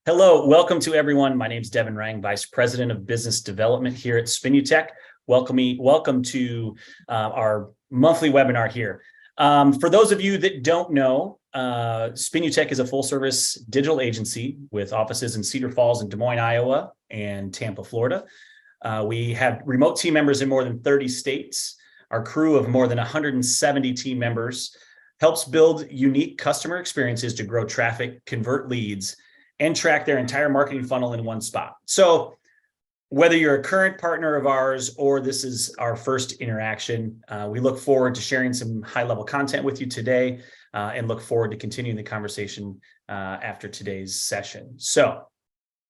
Hello, welcome to everyone. My name is Devin Rang, Vice President of Business Development here at Spinutech. Welcome to our monthly webinar here. For those of you that don't know, Spinutech is a full-service digital agency with offices in Cedar Falls and Des Moines, Iowa, and Tampa, Florida. We have remote team members in more than 30 states. Our crew of more than 170 team members helps build unique customer experiences to grow traffic, convert leads, and track their entire marketing funnel in one spot. So whether you're a current partner of ours or this is our first interaction, we look forward to sharing some high-level content with you today and look forward to continuing the conversation after today's session. So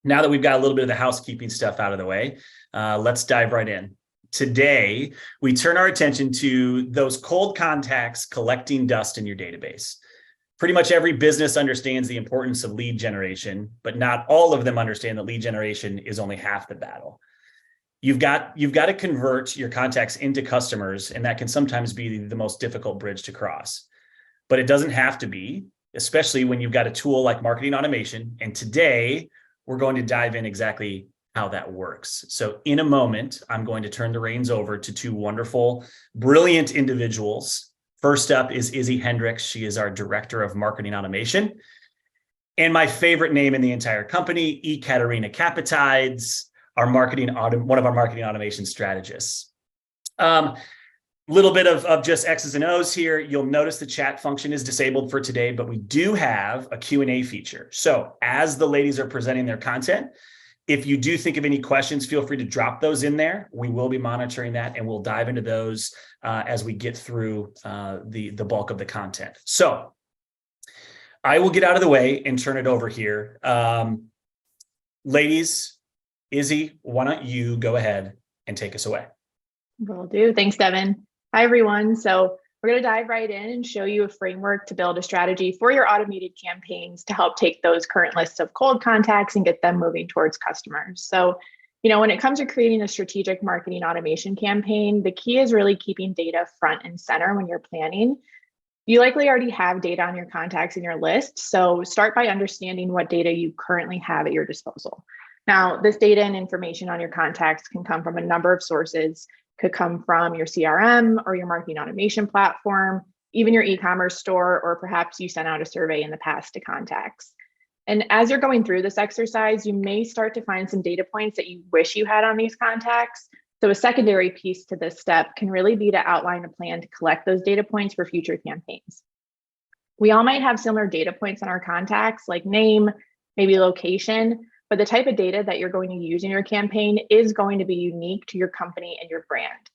now that we've got a little bit of the housekeeping stuff out of the way, let's dive right in. Today, we turn our attention to those cold contacts collecting dust in your database. Pretty much every business understands the importance of lead generation, but not all of them understand that lead generation is only half the battle. You've got to convert your contacts into customers, and that can sometimes be the most difficult bridge to cross. But it doesn't have to be, especially when you've got a tool like marketing automation. And today, we're going to dive in exactly how that works. So in a moment, I'm going to turn the reins over to two wonderful, brilliant individuals. First up is Izzy Hendricks. She is our Director of Marketing Automation. And my favorite name in the entire company, Ekaterina Kapatides, one of our marketing automation strategists. Little bit of just X's and O's here. You'll notice the chat function is disabled for today, but we do have a Q&A feature. So as the ladies are presenting their content, if you do think of any questions, feel free to drop those in there. We will be monitoring that, and we'll dive into those as we get through the bulk of the content. So I will get out of the way and turn it over here. Ladies, Izzy, why don't you go ahead and take us away? Will do. Thanks, Devin. Hi, everyone. So we're going to dive right in and show you a framework to build a strategy for your automated campaigns to help take those current lists of cold contacts and get them moving towards customers. So, when it comes to creating a strategic marketing automation campaign, the key is really keeping data front and center when you're planning. You likely already have data on your contacts in your list. So start by understanding what data you currently have at your disposal. Now, this data and information on your contacts can come from a number of sources. Could come from your CRM or your marketing automation platform, even your e-commerce store, or perhaps you sent out a survey in the past to contacts. And as you're going through this exercise, you may start to find some data points that you wish you had on these contacts. So a secondary piece to this step can really be to outline a plan to collect those data points for future campaigns. We all might have similar data points on our contacts, like name, maybe location, but the type of data that you're going to use in your campaign is going to be unique to your company and your brand.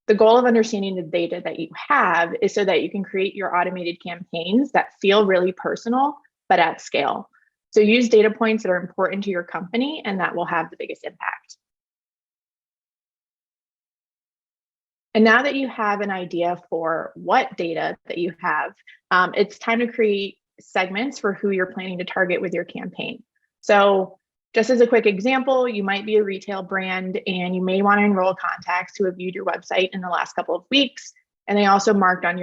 The goal of understanding the data that you have is so that you can create your automated campaigns that feel really personal, but at scale. So use data points that are important to your company and that will have the biggest impact. And now that you have an idea for what data that you have, it's time to create segments for who you're planning to target with your campaign. So just as a quick example, you might be a retail brand and you may want to enroll contacts who have viewed your website in the last couple of weeks. And they also marked on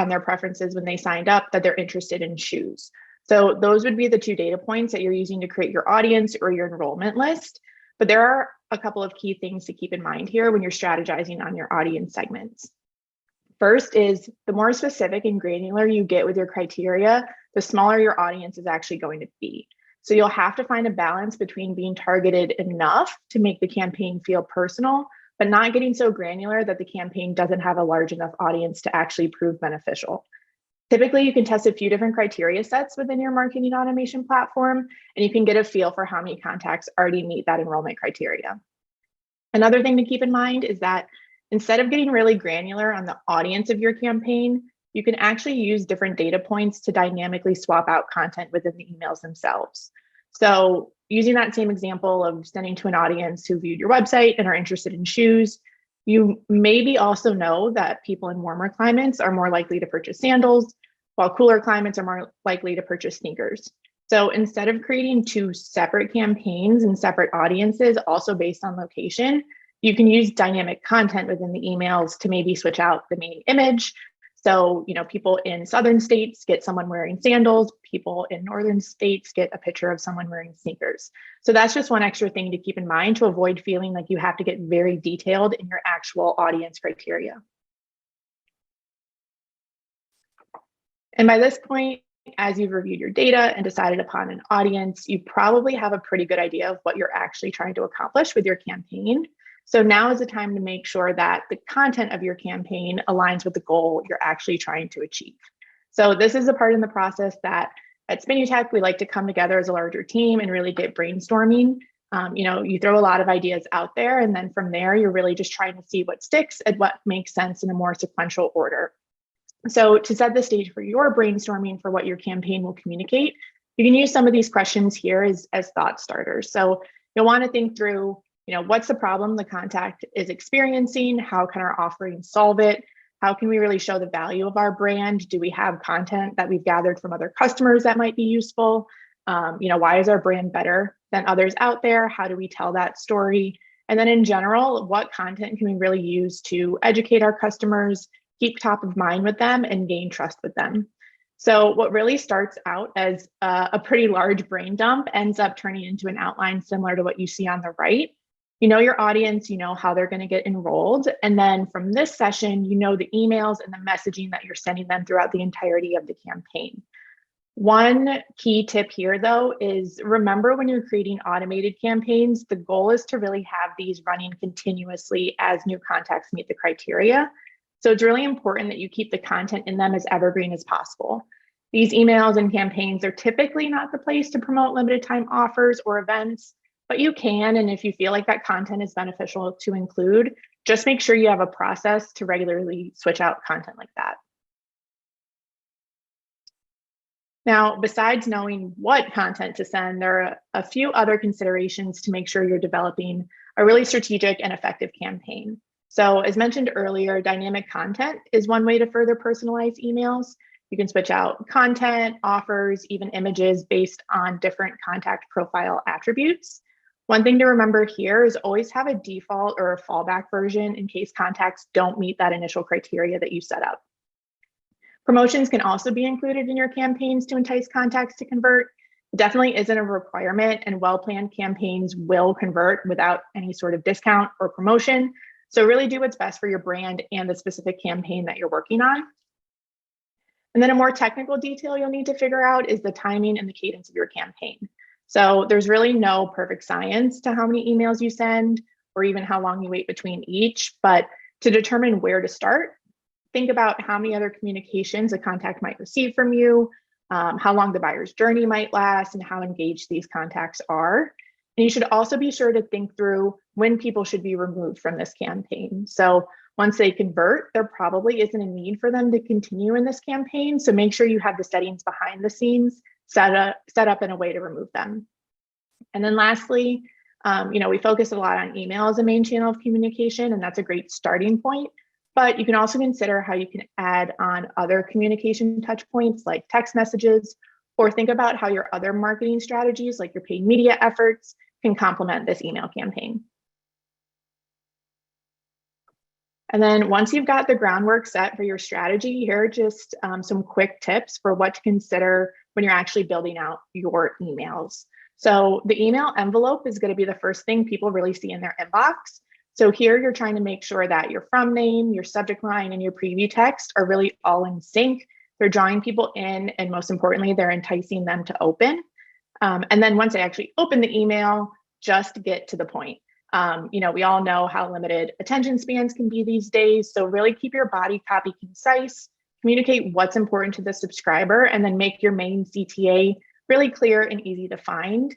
their preferences when they signed up that they're interested in shoes. So those would be the two data points that you're using to create your audience or your enrollment list. But there are a couple of key things to keep in mind here when you're strategizing on your audience segments. First is the more specific and granular you get with your criteria, the smaller your audience is actually going to be. So you'll have to find a balance between being targeted enough to make the campaign feel personal, but not getting so granular that the campaign doesn't have a large enough audience to actually prove beneficial. Typically, you can test a few different criteria sets within your marketing automation platform, and you can get a feel for how many contacts already meet that enrollment criteria. Another thing to keep in mind is that instead of getting really granular on the audience of your campaign, you can actually use different data points to dynamically swap out content within the emails themselves. So using that same example of sending to an audience who viewed your website and are interested in shoes, you maybe also know that people in warmer climates are more likely to purchase sandals, while cooler climates are more likely to purchase sneakers. So instead of creating two separate campaigns and separate audiences, also based on location, you can use dynamic content within the emails to maybe switch out the main image, So, people in southern states get someone wearing sandals, people in northern states get a picture of someone wearing sneakers. So that's just one extra thing to keep in mind to avoid feeling like you have to get very detailed in your actual audience criteria. And by this point, as you've reviewed your data and decided upon an audience, you probably have a pretty good idea of what you're actually trying to accomplish with your campaign. So now is the time to make sure that the content of your campaign aligns with the goal you're actually trying to achieve. So this is a part in the process that at Spinutech, we like to come together as a larger team and really get brainstorming. You throw a lot of ideas out there, and then from there, you're really just trying to see what sticks and what makes sense in a more sequential order. So to set the stage for your brainstorming for what your campaign will communicate, you can use some of these questions here as thought starters. So you'll want to think through, what's the problem the contact is experiencing? How can our offering solve it? How can we really show the value of our brand? Do we have content that we've gathered from other customers that might be useful? Why is our brand better than others out there? How do we tell that story? And then in general, what content can we really use to educate our customers, keep top of mind with them, and gain trust with them? So what really starts out as a pretty large brain dump ends up turning into an outline similar to what you see on the right. You know your audience, you know how they're going to get enrolled. And then from this session, you know the emails and the messaging that you're sending them throughout the entirety of the campaign. One key tip here, though, is remember when you're creating automated campaigns, the goal is to really have these running continuously as new contacts meet the criteria. So it's really important that you keep the content in them as evergreen as possible. These emails and campaigns are typically not the place to promote limited time offers or events, but you can, and if you feel like that content is beneficial to include, just make sure you have a process to regularly switch out content like that. Now, besides knowing what content to send, there are a few other considerations to make sure you're developing a really strategic and effective campaign. So as mentioned earlier, dynamic content is one way to further personalize emails. You can switch out content, offers, even images based on different contact profile attributes. One thing to remember here is always have a default or a fallback version in case contacts don't meet that initial criteria that you set up. Promotions can also be included in your campaigns to entice contacts to convert. It definitely isn't a requirement, and well-planned campaigns will convert without any sort of discount or promotion. So really do what's best for your brand and the specific campaign that you're working on. And then a more technical detail you'll need to figure out is the timing and the cadence of your campaign. So there's really no perfect science to how many emails you send or even how long you wait between each, but to determine where to start, think about how many other communications a contact might receive from you, how long the buyer's journey might last, and how engaged these contacts are. And you should also be sure to think through when people should be removed from this campaign. So once they convert, there probably isn't a need for them to continue in this campaign. So make sure you have the settings behind the scenes set up in a way to remove them. And then lastly, we focus a lot on email as a main channel of communication, and that's a great starting point. But you can also consider how you can add on other communication touch points like text messages, or think about how your other marketing strategies like your paid media efforts can complement this email campaign. And then once you've got the groundwork set for your strategy, here are just some quick tips for what to consider when you're actually building out your emails. So the email envelope is going to be the first thing people really see in their inbox. So here you're trying to make sure that your from name, your subject line, and your preview text are really all in sync. They're drawing people in, and most importantly, they're enticing them to open. And then once they actually open the email, just get to the point. We all know how limited attention spans can be these days. So really keep your body copy concise, communicate what's important to the subscriber, and then make your main CTA really clear and easy to find.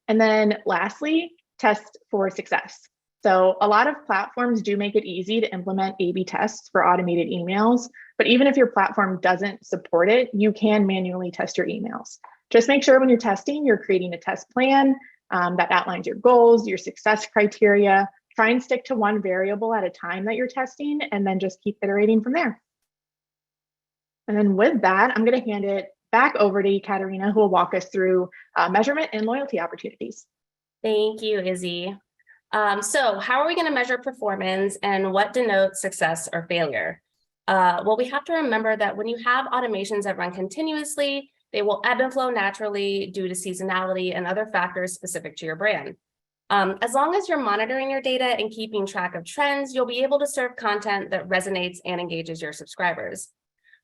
And then lastly, test for success. So a lot of platforms do make it easy to implement A/B tests for automated emails, but even if your platform doesn't support it, you can manually test your emails. Just make sure when you're testing, you're creating a test plan that outlines your goals, your success criteria. Try and stick to one variable at a time that you're testing, and then just keep iterating from there. And then with that, I'm going to hand it back over to Katerina, who will walk us through measurement and loyalty opportunities. Thank you, Izzy. So how are we going to measure performance, and what denotes success or failure? Well, we have to remember that when you have automations that run continuously, they will ebb and flow naturally due to seasonality and other factors specific to your brand. As long as you're monitoring your data and keeping track of trends, you'll be able to serve content that resonates and engages your subscribers.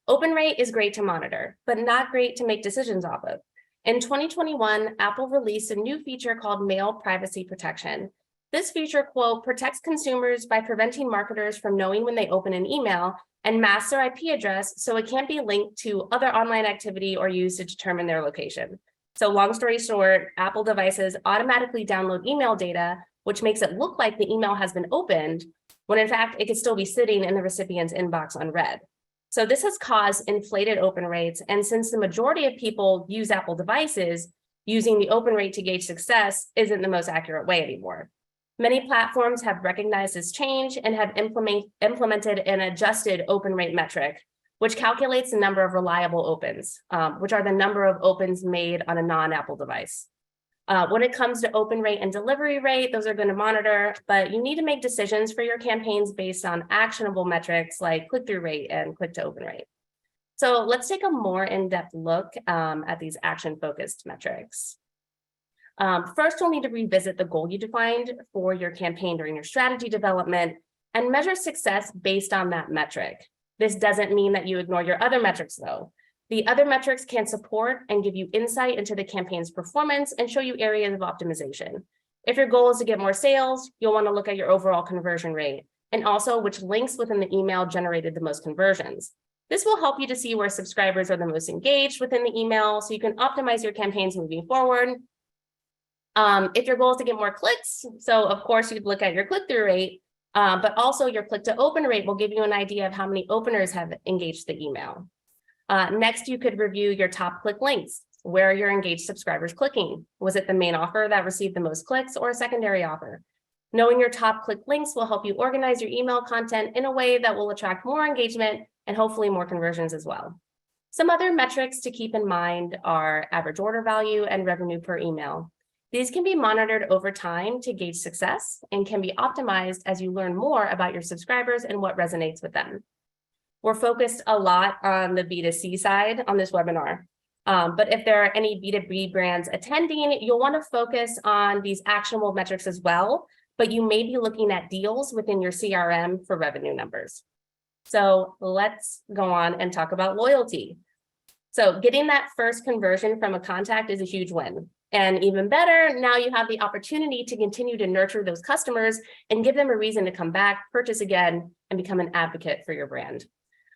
Open rate is great to monitor, but not great to make decisions off of. In 2021, Apple released a new feature called Mail Privacy Protection. This feature, quote, protects consumers by preventing marketers from knowing when they open an email and masks their IP address so it can't be linked to other online activity or used to determine their location. So long story short, Apple devices automatically download email data, which makes it look like the email has been opened, when in fact it could still be sitting in the recipient's inbox unread. So this has caused inflated open rates. And since the majority of people use Apple devices, using the open rate to gauge success isn't the most accurate way anymore. Many platforms have recognized this change and have implemented an adjusted open rate metric, which calculates the number of reliable opens, which are the number of opens made on a non-Apple device. When it comes to open rate and delivery rate, those are going to monitor, but you need to make decisions for your campaigns based on actionable metrics like click-through rate and click-to-open rate. So let's take a more in-depth look at these action-focused metrics. First, you'll need to revisit the goal you defined for your campaign during your strategy development and measure success based on that metric. This doesn't mean that you ignore your other metrics, though. The other metrics can support and give you insight into the campaign's performance and show you areas of optimization. If your goal is to get more sales, you'll want to look at your overall conversion rate and also which links within the email generated the most conversions. This will help you to see where subscribers are the most engaged within the email so you can optimize your campaigns moving forward. If your goal is to get more clicks, so of course you'd look at your click-through rate, but also your click-to-open rate will give you an idea of how many openers have engaged the email. Next, you could review your top click links. Where are your engaged subscribers clicking? Was it the main offer that received the most clicks or a secondary offer? Knowing your top click links will help you organize your email content in a way that will attract more engagement and hopefully more conversions as well. Some other metrics to keep in mind are average order value and revenue per email. These can be monitored over time to gauge success and can be optimized as you learn more about your subscribers and what resonates with them. We're focused a lot on the B2C side on this webinar, but if there are any B2B brands attending, you'll want to focus on these actionable metrics as well, but you may be looking at deals within your CRM for revenue numbers. So let's go on and talk about loyalty. So getting that first conversion from a contact is a huge win. And even better, now you have the opportunity to continue to nurture those customers and give them a reason to come back, purchase again, and become an advocate for your brand.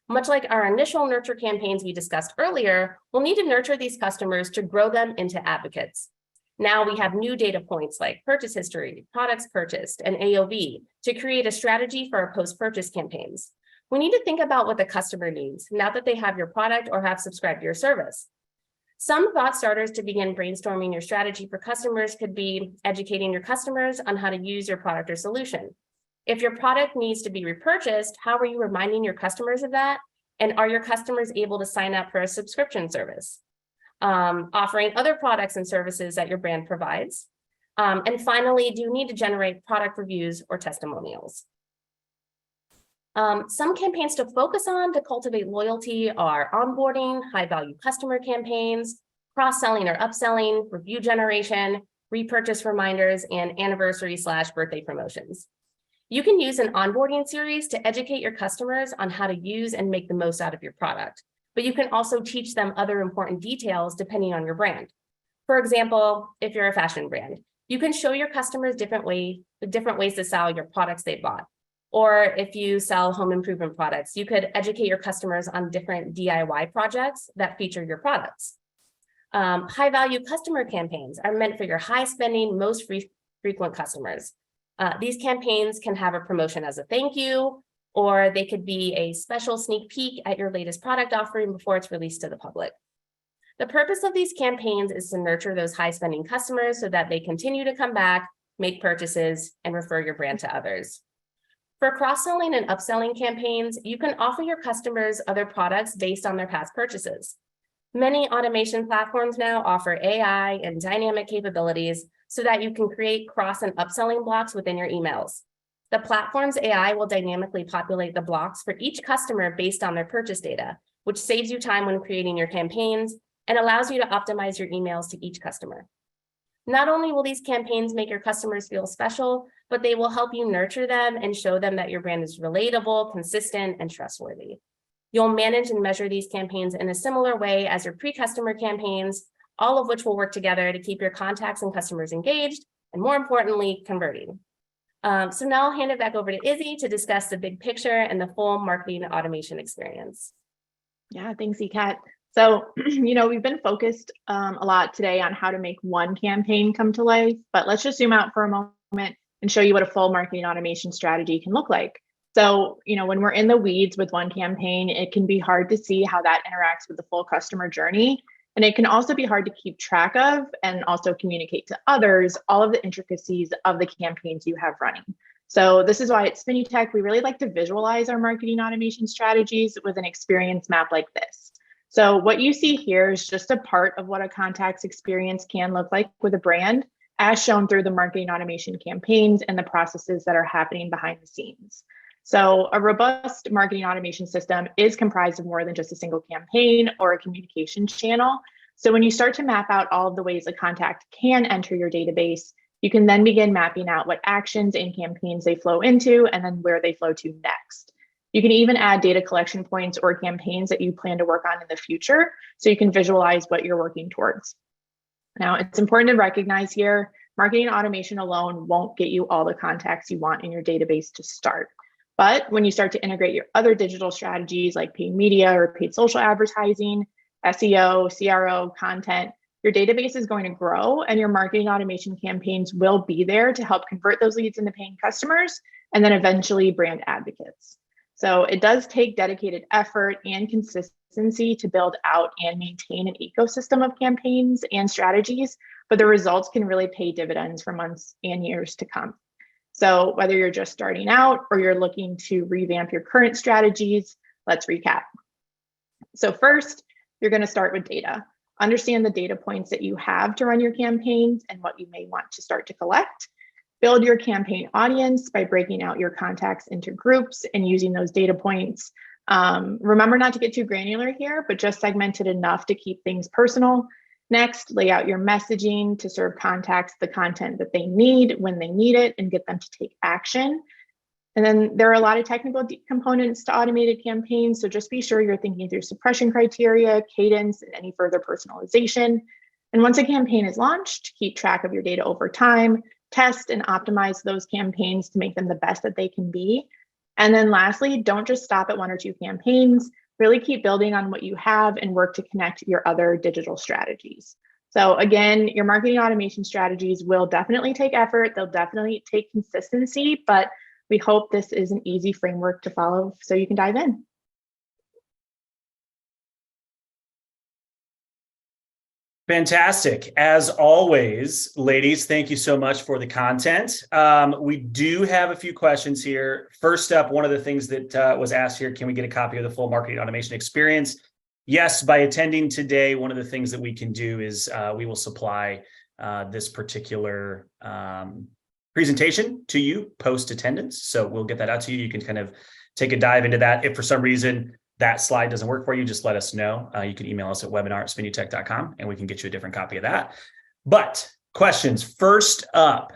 Much like our initial nurture campaigns we discussed earlier, we'll need to nurture these customers to grow them into advocates. Now we have new data points like purchase history, products purchased, and AOV to create a strategy for our post-purchase campaigns. We need to think about what the customer needs now that they have your product or have subscribed to your service. Some thought starters to begin brainstorming your strategy for customers could be educating your customers on how to use your product or solution. If your product needs to be repurchased, how are you reminding your customers of that? And are your customers able to sign up for a subscription service? Offering other products and services that your brand provides. And finally, do you need to generate product reviews or testimonials? Some campaigns to focus on to cultivate loyalty are onboarding, high-value customer campaigns, cross-selling or upselling, review generation, repurchase reminders, and anniversary/birthday promotions. You can use an onboarding series to educate your customers on how to use and make the most out of your product, but you can also teach them other important details depending on your brand. For example, if you're a fashion brand, you can show your customers different ways to sell your products they bought. Or if you sell home improvement products, you could educate your customers on different DIY projects that feature your products. High-value customer campaigns are meant for your high-spending, most frequent customers. These campaigns can have a promotion as a thank you, or they could be a special sneak peek at your latest product offering before it's released to the public. The purpose of these campaigns is to nurture those high-spending customers so that they continue to come back, make purchases, and refer your brand to others. For cross-selling and upselling campaigns, you can offer your customers other products based on their past purchases. Many automation platforms now offer AI and dynamic capabilities so that you can create cross and upselling blocks within your emails. The platform's AI will dynamically populate the blocks for each customer based on their purchase data, which saves you time when creating your campaigns and allows you to optimize your emails to each customer. Not only will these campaigns make your customers feel special, but they will help you nurture them and show them that your brand is relatable, consistent, and trustworthy. You'll manage and measure these campaigns in a similar way as your pre-customer campaigns, all of which will work together to keep your contacts and customers engaged, and more importantly, converting. So now I'll hand it back over to Izzy to discuss the big picture and the full marketing automation experience. Yeah, thanks, ECAT. So, we've been focused a lot today on how to make one campaign come to life, but let's just zoom out for a moment and show you what a full marketing automation strategy can look like. So, when we're in the weeds with one campaign, it can be hard to see how that interacts with the full customer journey. And it can also be hard to keep track of and also communicate to others all of the intricacies of the campaigns you have running. So this is why at Spinutech, we really like to visualize our marketing automation strategies with an experience map like this. So what you see here is just a part of what a contact's experience can look like with a brand, as shown through the marketing automation campaigns and the processes that are happening behind the scenes. So a robust marketing automation system is comprised of more than just a single campaign or a communication channel. So when you start to map out all of the ways a contact can enter your database, you can then begin mapping out what actions and campaigns they flow into and then where they flow to next. You can even add data collection points or campaigns that you plan to work on in the future, so you can visualize what you're working towards. Now, it's important to recognize here, marketing automation alone won't get you all the contacts you want in your database to start. But when you start to integrate your other digital strategies like paid media or paid social advertising, SEO, CRO, content, your database is going to grow and your marketing automation campaigns will be there to help convert those leads into paying customers and then eventually brand advocates. So it does take dedicated effort and consistency to build out and maintain an ecosystem of campaigns and strategies, but the results can really pay dividends for months and years to come. So whether you're just starting out or you're looking to revamp your current strategies, let's recap. So first, you're going to start with data. Understand the data points that you have to run your campaigns and what you may want to start to collect. Build your campaign audience by breaking out your contacts into groups and using those data points. Remember not to get too granular here, but just segment it enough to keep things personal. Next, lay out your messaging to serve contacts the content that they need when they need it and get them to take action. And then there are a lot of technical components to automated campaigns, so just be sure you're thinking through suppression criteria, cadence, and any further personalization. And once a campaign is launched, keep track of your data over time, test and optimize those campaigns to make them the best that they can be. And then lastly, don't just stop at one or two campaigns. Really keep building on what you have and work to connect your other digital strategies. So again, your marketing automation strategies will definitely take effort. They'll definitely take consistency, but we hope this is an easy framework to follow so you can dive in. Fantastic. As always, ladies, thank you so much for the content. We do have a few questions here. First up, one of the things that was asked here, can we get a copy of the full marketing automation experience? Yes, by attending today, one of the things that we can do is we will supply this particular presentation to you post attendance. So we'll get that out to you. You can kind of take a dive into that. If for some reason that slide doesn't work for you, just let us know. You can email us at webinar@spinutech.com and we can get you a different copy of that. But questions, first up,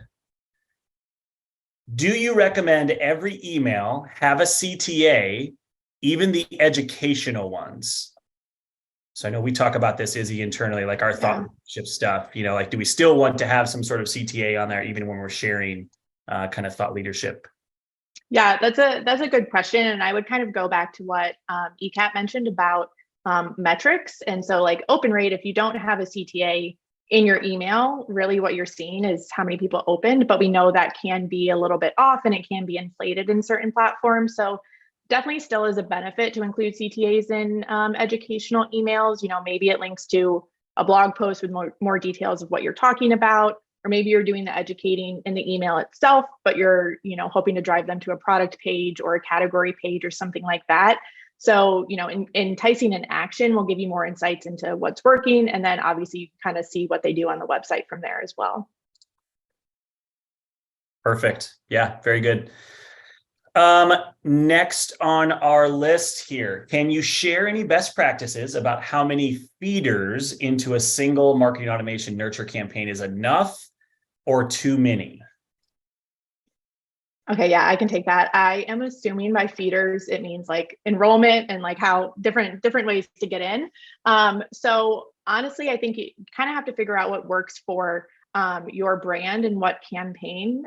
do you recommend every email have a CTA, even the educational ones? So I know we talk about this, Izzy, internally, like our thought leadership stuff, like, do we still want to have some sort of CTA on there, even when we're sharing kind of thought leadership? Yeah, that's a good question. And I would kind of go back to what ECAT mentioned about metrics. And so like open rate, if you don't have a CTA in your email, really what you're seeing is how many people opened, but we know that can be a little bit off and it can be inflated in certain platforms. So definitely still is a benefit to include CTAs in educational emails. Maybe it links to a blog post with more details of what you're talking about. Or maybe you're doing the educating in the email itself, but you're, hoping to drive them to a product page or a category page or something like that. So, enticing an action will give you more insights into what's working. And then obviously you can kind of see what they do on the website from there as well. Perfect. Yeah, very good. Next on our list here, can you share any best practices about how many feeders into a single marketing automation nurture campaign is enough or too many? Okay, yeah, I can take that. I am assuming by feeders, it means like enrollment and like how different ways to get in. So honestly, I think you kind of have to figure out what works for your brand and what campaign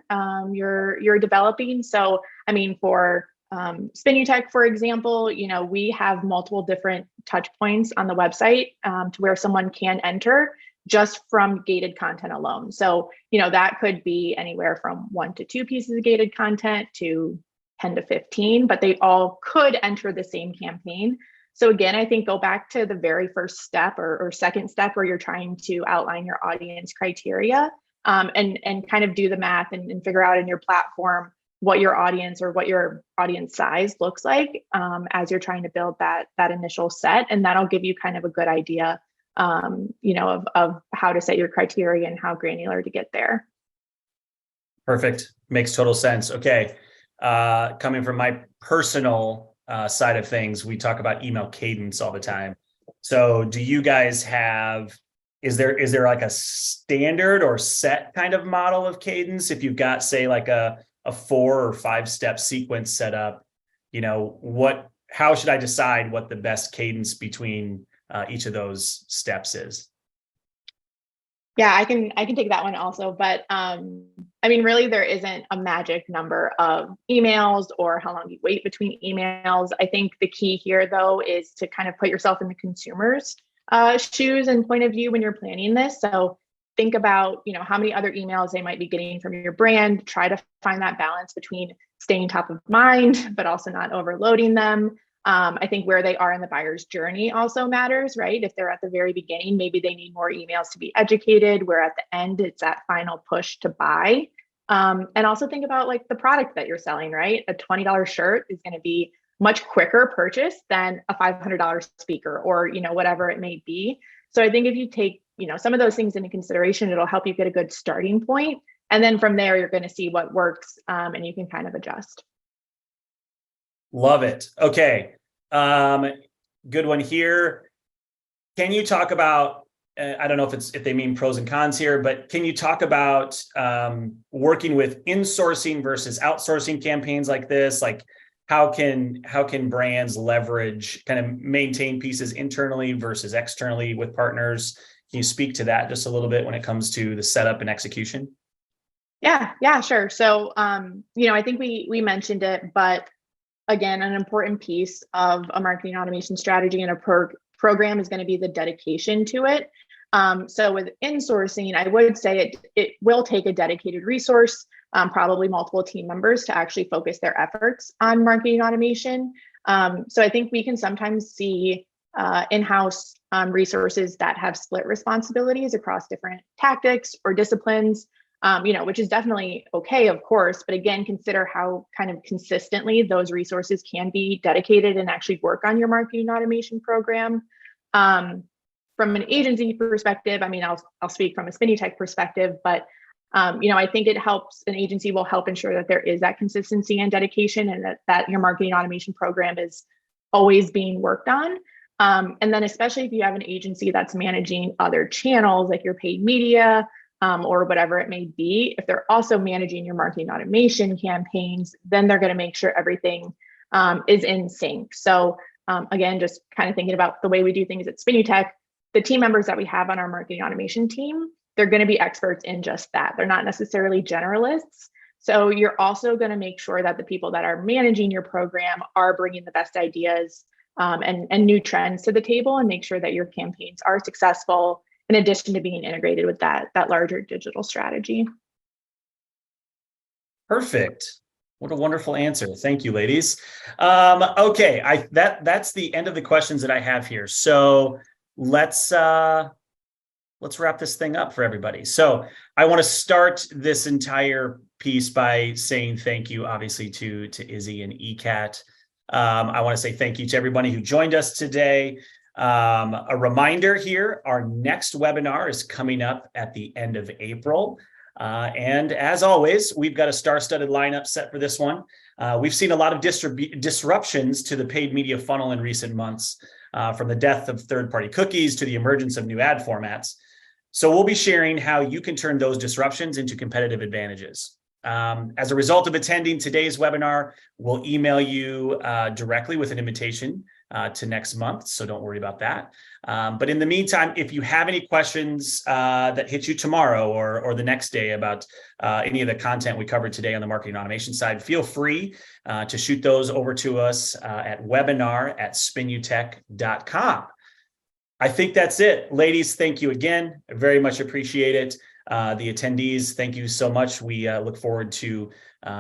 you're developing. So, I mean, for Spinutech, for example, we have multiple different touch points on the website to where someone can enter just from gated content alone. So, that could be anywhere from 1 to 2 pieces of gated content to 10 to 15, but they all could enter the same campaign. So again, I think go back to the very first step or second step where you're trying to outline your audience criteria and kind of do the math and figure out in your platform what your audience or what your audience size looks like as you're trying to build that initial set. And that'll give you kind of a good idea of how to set your criteria and how granular to get there. Perfect. Makes total sense. Okay. Coming from my personal side of things, we talk about email cadence all the time. So do you guys have, is there like a standard or set kind of model of cadence? If you've got, say, like a 4 or 5 step sequence set up, how should I decide what the best cadence between each of those steps is? Yeah, I can take that one also, but I mean, really, there isn't a magic number of emails or how long you wait between emails. I think the key here, though, is to kind of put yourself in the consumer's shoes and point of view when you're planning this. So think about, how many other emails they might be getting from your brand. Try to find that balance between staying top of mind, but also not overloading them. I think where they are in the buyer's journey also matters, right? If they're at the very beginning, maybe they need more emails to be educated, where at the end, it's that final push to buy. And also think about like the product that you're selling, right? A $20 shirt is going to be much quicker purchase than a $500 speaker or, whatever it may be. So I think if you take, some of those things into consideration, it'll help you get a good starting point. And then from there, you're going to see what works and you can kind of adjust. Love it. Okay. Good one here. Can you talk about, I don't know if they mean pros and cons here, but can you talk about working with insourcing versus outsourcing campaigns like this? Like how can brands leverage, kind of maintain pieces internally versus externally with partners? Can you speak to that just a little bit when it comes to the setup and execution? Yeah, sure. So, I think we mentioned it, but again, an important piece of a marketing automation strategy and a program is going to be the dedication to it. So with insourcing, I would say it will take a dedicated resource, probably multiple team members to actually focus their efforts on marketing automation. So I think we can sometimes see in-house resources that have split responsibilities across different tactics or disciplines. Which is definitely okay, of course, but again, consider how kind of consistently those resources can be dedicated and actually work on your marketing automation program. From an agency perspective, I mean, I'll speak from a Spinutech perspective, but I think an agency will help ensure that there is that consistency and dedication and that your marketing automation program is always being worked on. And then especially if you have an agency that's managing other channels like your paid media, or whatever it may be, if they're also managing your marketing automation campaigns, then they're going to make sure everything is in sync. So again, just kind of thinking about the way we do things at Spinutech, the team members that we have on our marketing automation team, they're going to be experts in just that. They're not necessarily generalists. So you're also going to make sure that the people that are managing your program are bringing the best ideas and new trends to the table and make sure that your campaigns are successful, in addition to being integrated with that larger digital strategy. Perfect. What a wonderful answer. Thank you, ladies. Okay, that's the end of the questions that I have here. So let's wrap this thing up for everybody. So I want to start this entire piece by saying thank you, obviously, to Izzy and ECAT. I want to say thank you to everybody who joined us today. A reminder here, our next webinar is coming up at the end of April. And as always, we've got a star-studded lineup set for this one. We've seen a lot of disruptions to the paid media funnel in recent months, from the death of third-party cookies to the emergence of new ad formats. So we'll be sharing how you can turn those disruptions into competitive advantages. As a result of attending today's webinar, we'll email you directly with an invitation to next month, so don't worry about that. But in the meantime, if you have any questions that hit you tomorrow or the next day about any of the content we covered today on the marketing automation side, feel free to shoot those over to us at webinar@spinutech.com. I think that's it. Ladies, thank you again. I very much appreciate it. The attendees, thank you so much. We look forward to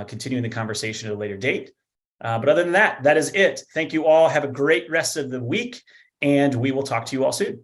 continuing the conversation at a later date. But other than that, that is it. Thank you all. Have a great rest of the week, and we will talk to you all soon.